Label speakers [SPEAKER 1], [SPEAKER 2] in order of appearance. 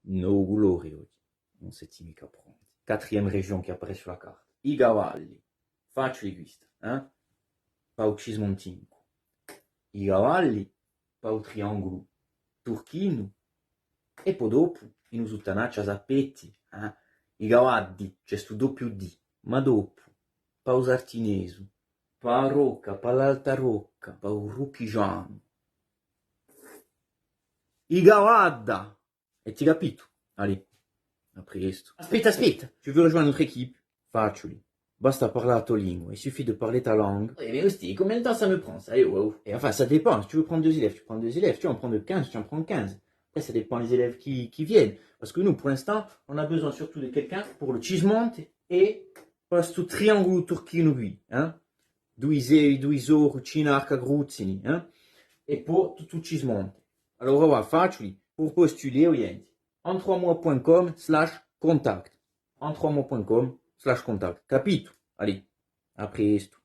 [SPEAKER 1] no colori oggi, non si è mica pronti. 4ª région che appare sulla carta. I cavalli, facili questa, Pau Cismontinco. I cavalli, pau triangolo turchino, e poi dopo, in usutanaccia zappetti, i cavalli, c'è sto doppio D, ma dopo, pau Sartinesu, pau Rocca, pau l'Alta Rocca, pau Rucchigiano, i cavalli, e ti capito? Allez, a presto. Aspetta, tu veux rejoindre notre équipe? Facili. Basta parler la tua lingua, il suffit de parler ta langue. Oui, mais aussi, combien de temps ça me prend ça? Et enfin, ça dépend. Si tu veux prendre 2 élèves, tu prends 2 élèves. Tu veux en prendre 15, tu en prends 15. Après, ça dépend des élèves qui viennent. Parce que nous, pour l'instant, on a besoin surtout de quelqu'un pour le Cismonte et pour ce triangle turchino qui, Duiso, Rucina, Arca Gruzzini, et pour tout le Cismonte. Alors, on va facile. Pour postuler, oriente. en3mois.com/contact. en3mois.com/contact. Capito? Allez, a presto.